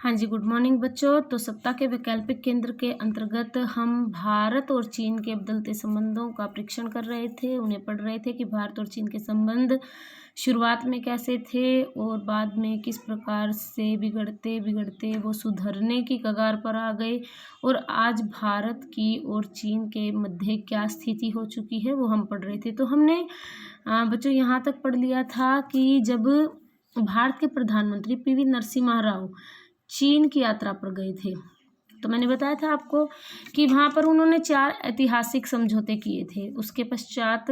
हाँ जी, good morning बच्चों। तो सप्ताह के वैकल्पिक केंद्र के अंतर्गत हम भारत और चीन के बदलते संबंधों का परीक्षण कर रहे थे। उन्हें पढ़ रहे थे कि भारत और चीन के संबंध शुरुआत में कैसे थे और बाद में किस प्रकार से बिगड़ते बिगड़ते वो सुधरने की कगार पर आ गए, और आज भारत की और चीन के मध्य क्या स्थिति हो चुकी है वो हम पढ़ रहे थे। तो हमने बच्चों यहाँ तक पढ़ लिया था कि जब भारत के प्रधानमंत्री पीवी नरसिम्हा राव चीन की यात्रा पर गए थे, तो मैंने बताया था आपको कि वहाँ पर उन्होंने 4 ऐतिहासिक समझौते किए थे। उसके पश्चात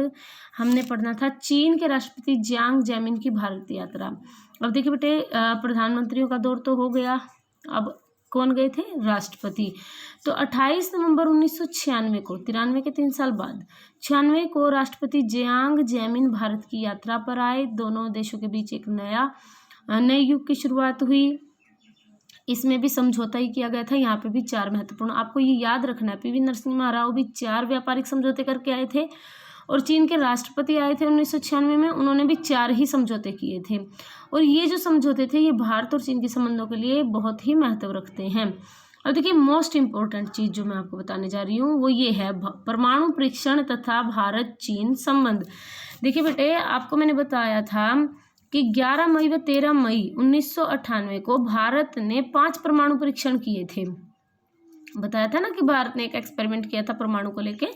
हमने पढ़ना था चीन के राष्ट्रपति जियांग जेमिन की भारत यात्रा। अब देखिए बेटे, प्रधानमंत्रियों का दौर तो हो गया, अब कौन गए थे? राष्ट्रपति। तो 28 नवंबर 1996 को, 93 के 3 साल बाद 96 को राष्ट्रपति जियांग जेमिन भारत की यात्रा पर आए। दोनों देशों के बीच एक नए युग की शुरुआत हुई। इसमें भी समझौता ही किया गया था। यहाँ पे भी 4 महत्वपूर्ण, आपको ये याद रखना है, पीवी नरसिम्हा राव भी 4 व्यापारिक समझौते करके आए थे, और चीन के राष्ट्रपति आए थे 1996 में, उन्होंने भी 4 ही समझौते किए थे। और ये जो समझौते थे ये भारत और चीन के संबंधों के लिए बहुत ही महत्व रखते हैं। और देखिए, मोस्ट इम्पोर्टेंट चीज़ जो मैं आपको बताने जा रही हूँ वो ये है परमाणु परीक्षण तथा भारत चीन संबंध। देखिए बेटे, आपको मैंने बताया था कि 11 मई व 13 मई 1998 को भारत ने 5 परमाणु परीक्षण किए थे। बताया था ना कि भारत ने एक एक्सपेरिमेंट किया था परमाणु को लेके।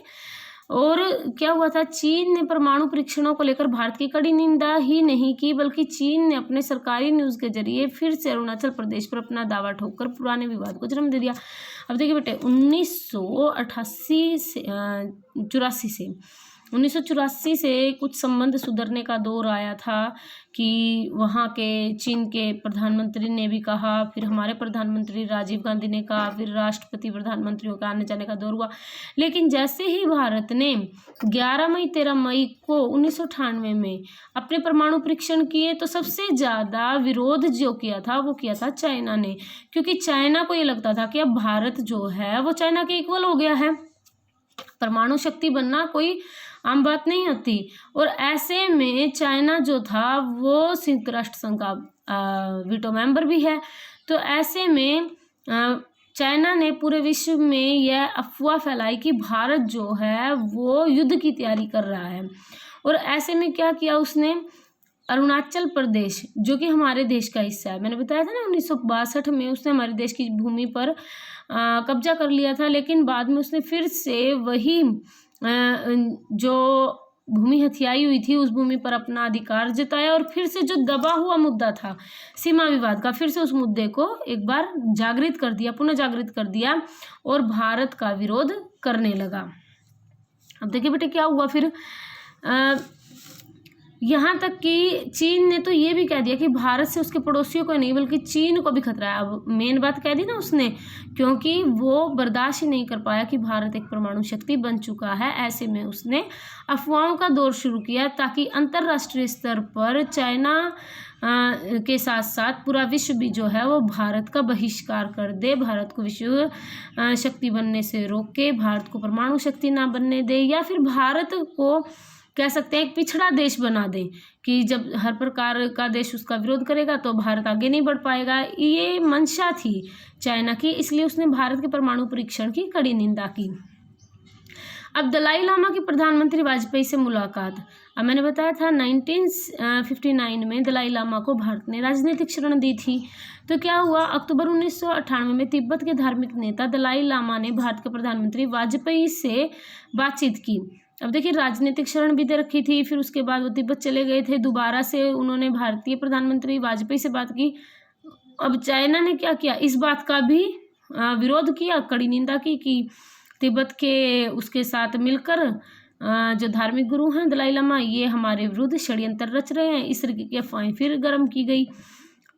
और क्या हुआ था, चीन ने परमाणु परीक्षणों को लेकर भारत की कड़ी निंदा ही नहीं की, बल्कि चीन ने अपने सरकारी न्यूज़ के जरिए फिर से अरुणाचल प्रदेश पर अपना दावा ठोककर पुराने विवाद को जन्म दे दिया। अब देखिए बेटे, 1984 से कुछ संबंध सुधरने का दौर आया था कि वहाँ के चीन के प्रधानमंत्री ने भी कहा, फिर हमारे प्रधानमंत्री राजीव गांधी ने कहा, फिर राष्ट्रपति प्रधानमंत्रियों का आने जाने का दौर हुआ। लेकिन जैसे ही भारत ने 11 मई 13 मई को 1998 में अपने परमाणु परीक्षण किए, तो सबसे ज़्यादा विरोध जो किया था वो किया था चाइना ने, क्योंकि चाइना को ये लगता था कि अब भारत जो है वो चाइना के इक्वल हो गया है। परमाणु शक्ति बनना कोई आम बात नहीं होती। और ऐसे में चाइना जो था वो संयुक्त राष्ट्र संघ का वीटो मेंबर भी है। तो ऐसे में चाइना ने पूरे विश्व में यह अफवाह फैलाई कि भारत जो है वो युद्ध की तैयारी कर रहा है। और ऐसे में क्या किया उसने, अरुणाचल प्रदेश जो कि हमारे देश का हिस्सा है, मैंने बताया था ना 1962 में उसने हमारे देश की भूमि पर कब्जा कर लिया था। लेकिन बाद में उसने फिर से वही जो भूमि हथियाई हुई थी उस भूमि पर अपना अधिकार जताया, और फिर से जो दबा हुआ मुद्दा था सीमा विवाद का, फिर से उस मुद्दे को एक बार जागृत कर दिया, पुनः जागृत कर दिया और भारत का विरोध करने लगा। अब देखिए बेटे क्या हुआ फिर, यहाँ तक कि चीन ने तो ये भी कह दिया कि भारत से उसके पड़ोसियों को नहीं बल्कि चीन को भी खतरा है। अब मेन बात कह दी ना उसने, क्योंकि वो बर्दाश्त ही नहीं कर पाया कि भारत एक परमाणु शक्ति बन चुका है। ऐसे में उसने अफवाहों का दौर शुरू किया ताकि अंतर्राष्ट्रीय स्तर पर चाइना के साथ साथ पूरा विश्व भी जो है वो भारत का बहिष्कार कर दे, भारत को विश्व शक्ति बनने से रोके, भारत को परमाणु शक्ति ना बनने दे, या फिर भारत को कह सकते हैं एक पिछड़ा देश बना दे कि जब हर प्रकार का देश उसका विरोध करेगा तो भारत आगे नहीं बढ़ पाएगा। ये मंशा थी चाइना की, इसलिए उसने भारत के परमाणु परीक्षण की कड़ी निंदा की। अब दलाई लामा की प्रधानमंत्री वाजपेयी से मुलाकात। अब मैंने बताया था 1959 में दलाई लामा को भारत ने राजनीतिक शरण दी थी। तो क्या हुआ, अक्टूबर 1998 में तिब्बत के धार्मिक नेता दलाई लामा ने भारत के प्रधानमंत्री वाजपेयी से बातचीत की। अब देखिए, राजनीतिक शरण भी दे रखी थी, फिर उसके बाद वो तिब्बत चले गए थे, दोबारा से उन्होंने भारतीय प्रधानमंत्री वाजपेयी से बात की। अब चाइना ने क्या किया, इस बात का भी विरोध किया, कड़ी निंदा की कि तिब्बत के उसके साथ मिलकर जो धार्मिक गुरु हैं दलाई लामा, ये हमारे विरुद्ध षड्यंत्र रच रहे हैं। इस तरीके की अफवाहें फिर गर्म की गई।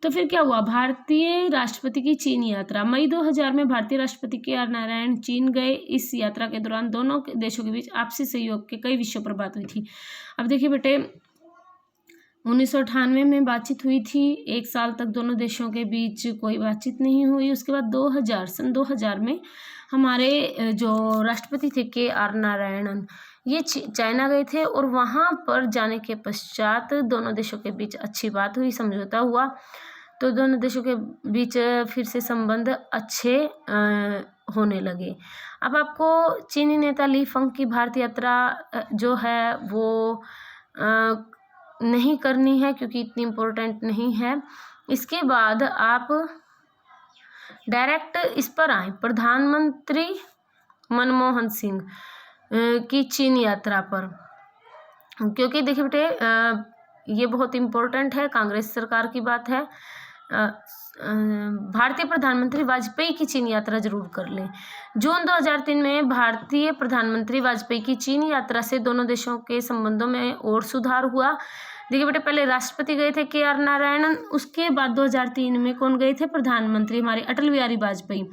तो फिर क्या हुआ, भारतीय राष्ट्रपति की चीन यात्रा। मई 2000 में भारतीय राष्ट्रपति के.आर. नारायण चीन गए। इस यात्रा के दौरान दोनों देशों के बीच आपसी सहयोग के कई विषयों पर बात हुई थी। अब देखिए बेटे, 1998 में बातचीत हुई थी, 1 साल तक दोनों देशों के बीच कोई बातचीत नहीं हुई। उसके बाद सन 2000 में हमारे जो राष्ट्रपति थे के.आर. नारायणन, ये चाइना गए थे, और वहाँ पर जाने के पश्चात दोनों देशों के बीच अच्छी बात हुई, समझौता हुआ। तो दोनों देशों के बीच फिर से संबंध अच्छे होने लगे। अब आपको चीनी नेता ली फंग की भारत यात्रा जो है वो नहीं करनी है क्योंकि इतनी इम्पोर्टेंट नहीं है। इसके बाद आप डायरेक्ट इस पर आए, प्रधानमंत्री मनमोहन सिंह की चीन यात्रा पर, क्योंकि देखिए बेटे ये बहुत इम्पोर्टेंट है, कांग्रेस सरकार की बात है। भारतीय प्रधानमंत्री वाजपेयी की चीन यात्रा जरूर कर लें। जून 2003 में भारतीय प्रधानमंत्री वाजपेयी की चीन यात्रा से दोनों देशों के संबंधों में और सुधार हुआ। देखिए बेटे पहले राष्ट्रपति गए थे KR नारायणन, उसके बाद 2003 में कौन गए थे? प्रधानमंत्री हमारे अटल बिहारी वाजपेयी।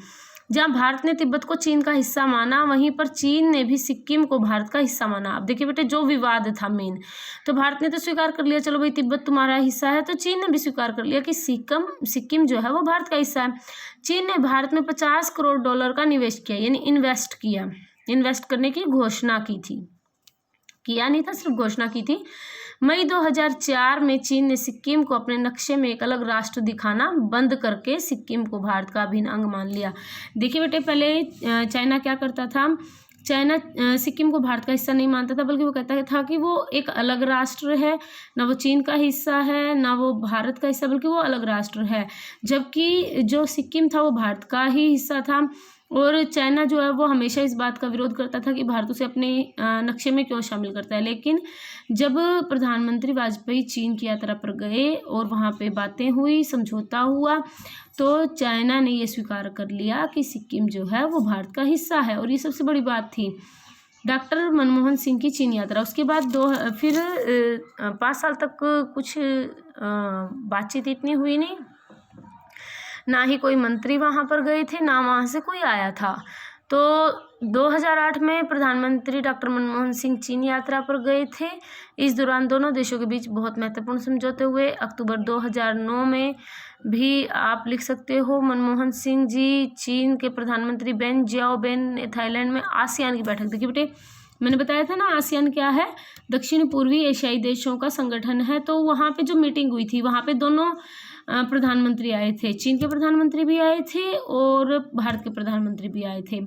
जहां भारत ने तिब्बत को चीन का हिस्सा माना, वहीं पर चीन ने भी सिक्किम को भारत का हिस्सा माना। अब देखिए बेटे जो विवाद था मेन, तो भारत ने तो स्वीकार कर लिया, चलो भाई तिब्बत तुम्हारा हिस्सा है, तो चीन ने भी स्वीकार कर लिया कि सिक्किम जो है वो भारत का हिस्सा है। चीन ने भारत में $50 करोड़ का निवेश किया, यानी इन्वेस्ट करने की घोषणा की थी, किया नहीं था, सिर्फ घोषणा की थी। मई 2004 में चीन ने सिक्किम को अपने नक्शे में एक अलग राष्ट्र दिखाना बंद करके सिक्किम को भारत का अभिन्न अंग मान लिया। देखिए बेटे पहले चाइना क्या करता था, चाइना सिक्किम को भारत का हिस्सा नहीं मानता था, बल्कि वो कहता था कि वो एक अलग राष्ट्र है, ना वो चीन का हिस्सा है ना वो भारत का हिस्सा, बल्कि वो अलग राष्ट्र है। जबकि जो सिक्किम था वो भारत का ही हिस्सा था, और चाइना जो है वो हमेशा इस बात का विरोध करता था कि भारत उसे अपने नक्शे में क्यों शामिल करता है। लेकिन जब प्रधानमंत्री वाजपेयी चीन की यात्रा पर गए और वहाँ पे बातें हुई, समझौता हुआ, तो चाइना ने ये स्वीकार कर लिया कि सिक्किम जो है वो भारत का हिस्सा है, और ये सबसे बड़ी बात थी डॉक्टर मनमोहन सिंह की चीन यात्रा। उसके बाद 5 साल तक कुछ बातचीत इतनी हुई नहीं, ना ही कोई मंत्री वहाँ पर गए थे, ना वहाँ से कोई आया था। तो 2008 में प्रधानमंत्री डॉक्टर मनमोहन सिंह चीन यात्रा पर गए थे। इस दौरान दोनों देशों के बीच बहुत महत्वपूर्ण समझौते हुए। अक्टूबर 2009 में भी आप लिख सकते हो, मनमोहन सिंह जी चीन के प्रधानमंत्री बेन जियाओबेन ने थाईलैंड में आसियान की बैठक। देखिए बेटे मैंने बताया था ना, आसियान क्या है? दक्षिण पूर्वी एशियाई देशों का संगठन है। तो वहाँ पे जो मीटिंग हुई थी, वहाँ पे दोनों प्रधानमंत्री आए थे, चीन के प्रधानमंत्री भी आए थे और भारत के प्रधानमंत्री भी आए थे।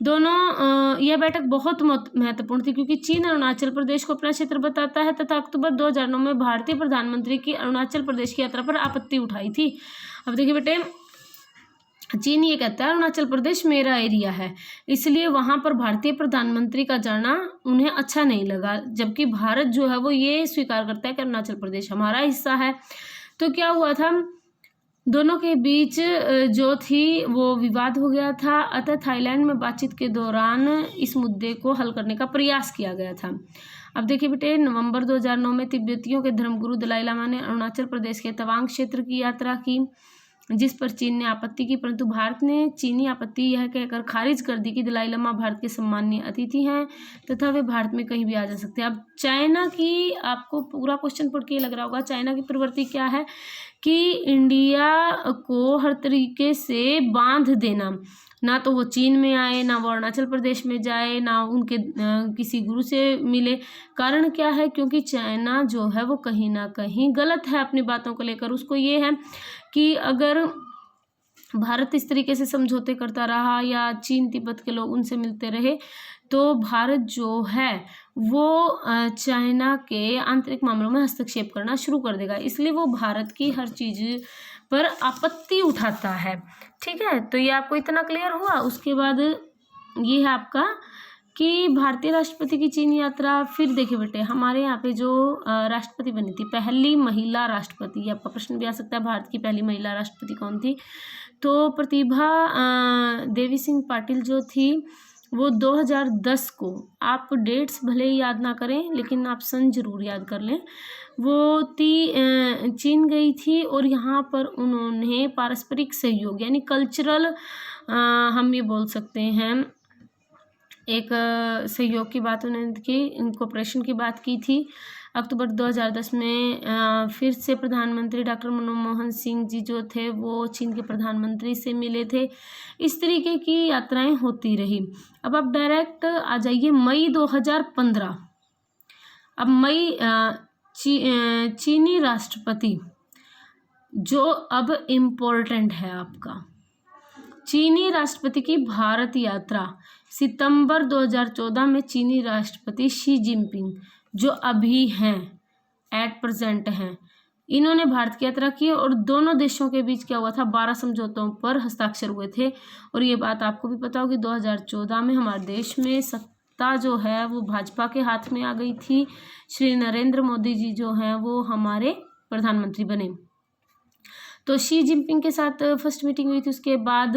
दोनों यह बैठक बहुत महत्वपूर्ण थी क्योंकि चीन अरुणाचल प्रदेश को अपना क्षेत्र बताता है तथा अक्टूबर 2009 में भारतीय प्रधानमंत्री की अरुणाचल प्रदेश की यात्रा पर आपत्ति उठाई थी। अब देखिए बेटे चीन ये कहता है अरुणाचल प्रदेश मेरा एरिया है, इसलिए वहाँ पर भारतीय प्रधानमंत्री का जाना उन्हें अच्छा नहीं लगा, जबकि भारत जो है वो ये स्वीकार करता है कि अरुणाचल प्रदेश हमारा हिस्सा है। तो क्या हुआ था, दोनों के बीच जो थी वो विवाद हो गया था। अतः थाईलैंड में बातचीत के दौरान इस मुद्दे को हल करने का प्रयास किया गया था। अब देखिए बेटे नवंबर 2009 में तिब्बतियों के धर्मगुरु दलाई लामा ने अरुणाचल प्रदेश के तवांग क्षेत्र की यात्रा की, जिस पर चीन ने आपत्ति की, परंतु भारत ने चीनी आपत्ति यह कहकर खारिज कर दी कि दलाई लामा भारत के सम्माननीय अतिथि हैं तथा वे भारत में कहीं भी आ जा सकते हैं। अब चाइना की आपको पूरा क्वेश्चन पढ़ के लग रहा होगा, चाइना की प्रवृत्ति क्या है कि इंडिया को हर तरीके से बांध देना, ना तो वो चीन में आए, ना वो अरुणाचल प्रदेश में जाए, ना उनके किसी गुरु से मिले। कारण क्या है? क्योंकि चाइना जो है वो कहीं ना कहीं गलत है अपनी बातों को लेकर। उसको ये है कि अगर भारत इस तरीके से समझौते करता रहा या चीन तिब्बत के लोग उनसे मिलते रहे तो भारत जो है वो चाइना के आंतरिक मामलों में हस्तक्षेप करना शुरू कर देगा, इसलिए वो भारत की हर चीज़ पर आपत्ति उठाता है। ठीक है, तो ये आपको इतना क्लियर हुआ। उसके बाद ये है आपका कि भारतीय राष्ट्रपति की चीन यात्रा। फिर देखिए बेटे हमारे यहाँ पे जो राष्ट्रपति बनी थी, पहली महिला राष्ट्रपति, आपका प्रश्न भी आ सकता है भारत की पहली महिला राष्ट्रपति कौन थी? तो प्रतिभा देवी सिंह पाटिल जो थी वो 2010 को, आप डेट्स भले ही याद ना करें लेकिन आप सन जरूर याद कर लें, वो चीन गई थी और यहाँ पर उन्होंने पारस्परिक सहयोग यानी कल्चरल हम ये बोल सकते हैं एक सहयोग की बात उन्होंने की, कोऑपरेशन की बात की थी। अक्टूबर 2010 में फिर से प्रधानमंत्री डॉक्टर मनमोहन सिंह जी जो थे वो चीन के प्रधानमंत्री से मिले थे। इस तरीके की यात्राएं होती रही। अब आप डायरेक्ट आ जाइए मई 2015। अब चीनी राष्ट्रपति जो अब इम्पोर्टेंट है आपका, चीनी राष्ट्रपति की भारत यात्रा। सितंबर 2014 में चीनी राष्ट्रपति शी जिनपिंग जो अभी हैं, एट प्रेजेंट हैं, इन्होंने भारत की यात्रा की और दोनों देशों के बीच क्या हुआ था, 12 समझौतों पर हस्ताक्षर हुए थे। और ये बात आपको भी पता होगी, 2014 में हमारे देश में सत्ता जो है वो भाजपा के हाथ में आ गई थी। श्री नरेंद्र मोदी जी जो हैं वो हमारे प्रधानमंत्री बने। तो शी जिनपिंग के साथ फर्स्ट मीटिंग हुई थी। उसके बाद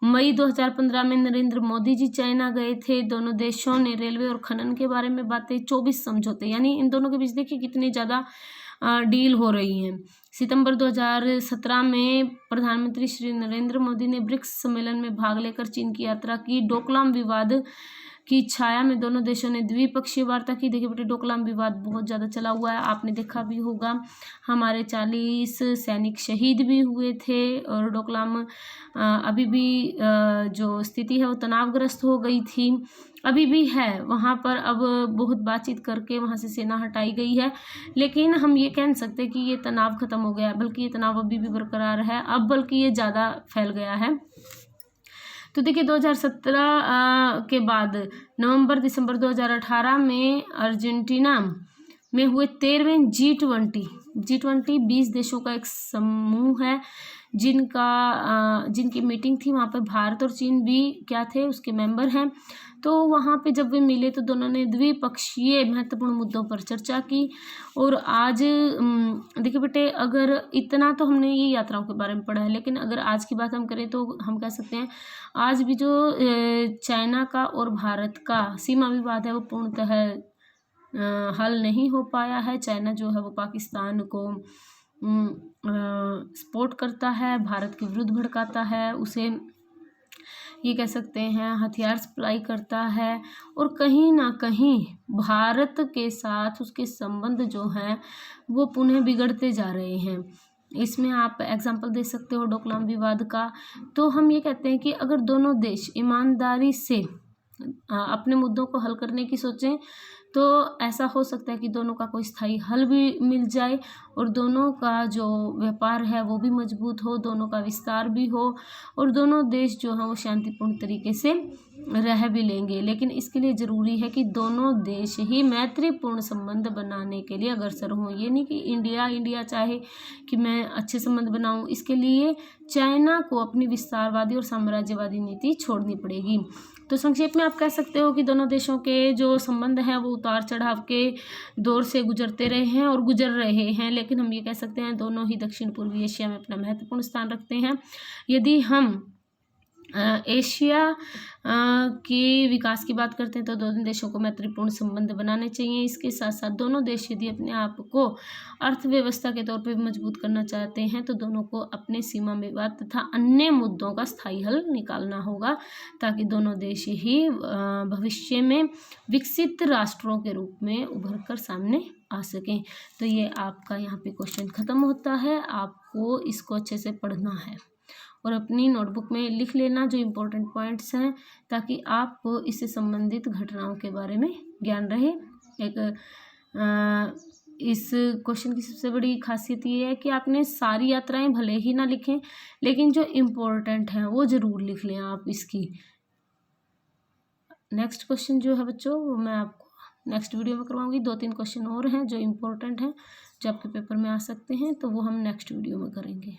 मई 2015 में नरेंद्र मोदी जी चाइना गए थे। दोनों देशों ने रेलवे और खनन के बारे में बातें, 24 समझौते, यानी इन दोनों के बीच देखिए कितनी ज़्यादा डील हो रही हैं। सितंबर 2017 में प्रधानमंत्री श्री नरेंद्र मोदी ने ब्रिक्स सम्मेलन में भाग लेकर चीन की यात्रा की। डोकलाम विवाद की छाया में दोनों देशों ने द्विपक्षीय वार्ता की। देखिए बेटे, डोकलाम विवाद बहुत ज़्यादा चला हुआ है, आपने देखा भी होगा। हमारे 40 सैनिक शहीद भी हुए थे और डोकलाम अभी भी जो स्थिति है वो तनावग्रस्त हो गई थी, अभी भी है वहाँ पर। अब बहुत बातचीत करके वहाँ से सेना हटाई गई है, लेकिन हम ये कह नहीं सकते कि ये तनाव खत्म हो गया, बल्कि ये तनाव अभी भी बरकरार है, अब बल्कि ये ज़्यादा फैल गया है। तो देखिए 2017 के बाद नवंबर दिसंबर 2018 में अर्जेंटीना में हुए 13वें G20 20 देशों का एक समूह है जिनकी मीटिंग थी। वहाँ पर भारत और चीन भी क्या थे, उसके मेंबर हैं। तो वहाँ पे जब वे मिले तो दोनों ने द्विपक्षीय महत्वपूर्ण मुद्दों पर चर्चा की। और आज देखिए बेटे, अगर इतना तो हमने ये यात्राओं के बारे में पढ़ा है, लेकिन अगर आज की बात हम करें तो हम कह सकते हैं आज भी जो चाइना का और भारत का सीमा विवाद है वो पूर्णतः हल नहीं हो पाया है। चाइना जो है वो पाकिस्तान को सपोर्ट करता है, भारत के विरुद्ध भड़काता है, उसे ये कह सकते हैं हथियार सप्लाई करता है, और कहीं ना कहीं भारत के साथ उसके संबंध जो हैं वो पुनः बिगड़ते जा रहे हैं। इसमें आप एग्जाम्पल दे सकते हो डोकलाम विवाद का। तो हम ये कहते हैं कि अगर दोनों देश ईमानदारी से अपने मुद्दों को हल करने की सोचें तो ऐसा हो सकता है कि दोनों का कोई स्थायी हल भी मिल जाए और दोनों का जो व्यापार है वो भी मजबूत हो, दोनों का विस्तार भी हो और दोनों देश जो हैं वो शांतिपूर्ण तरीके से रह भी लेंगे। लेकिन इसके लिए ज़रूरी है कि दोनों देश ही मैत्रीपूर्ण संबंध बनाने के लिए अग्रसर हों। ये नहीं कि इंडिया चाहे कि मैं अच्छे संबंध बनाऊं, इसके लिए चाइना को अपनी विस्तारवादी और साम्राज्यवादी नीति छोड़नी पड़ेगी। तो संक्षेप में आप कह सकते हो कि दोनों देशों के जो संबंध हैं वो उतार चढ़ाव के दौर से गुजरते रहे हैं और गुजर रहे हैं, लेकिन हम ये कह सकते हैं दोनों ही दक्षिण पूर्वी एशिया में अपना महत्वपूर्ण स्थान रखते हैं। यदि हम एशिया के विकास की बात करते हैं तो दोनों देशों को मैत्रीपूर्ण संबंध बनाने चाहिए। इसके साथ साथ दोनों देश यदि अपने आप को अर्थव्यवस्था के तौर पर मजबूत करना चाहते हैं तो दोनों को अपने सीमा विवाद तथा अन्य मुद्दों का स्थायी हल निकालना होगा, ताकि दोनों देश ही भविष्य में विकसित राष्ट्रों के रूप में उभर कर सामने आ सकें। तो ये आपका यहाँ पे क्वेश्चन ख़त्म होता है। आपको इसको अच्छे से पढ़ना है और अपनी नोटबुक में लिख लेना जो इम्पोर्टेंट पॉइंट्स हैं, ताकि आपको इससे संबंधित घटनाओं के बारे में ज्ञान रहे। इस क्वेश्चन की सबसे बड़ी खासियत ये है कि आपने सारी यात्राएं भले ही ना लिखें, लेकिन जो इम्पोर्टेंट हैं वो ज़रूर लिख लें आप इसकी। नेक्स्ट क्वेश्चन जो है बच्चों वो मैं आपको नेक्स्ट वीडियो में करवाऊंगी। 2-3 क्वेश्चन और हैं जो इम्पोर्टेंट हैं जो आपके पेपर में आ सकते हैं, तो वो हम नेक्स्ट वीडियो में करेंगे।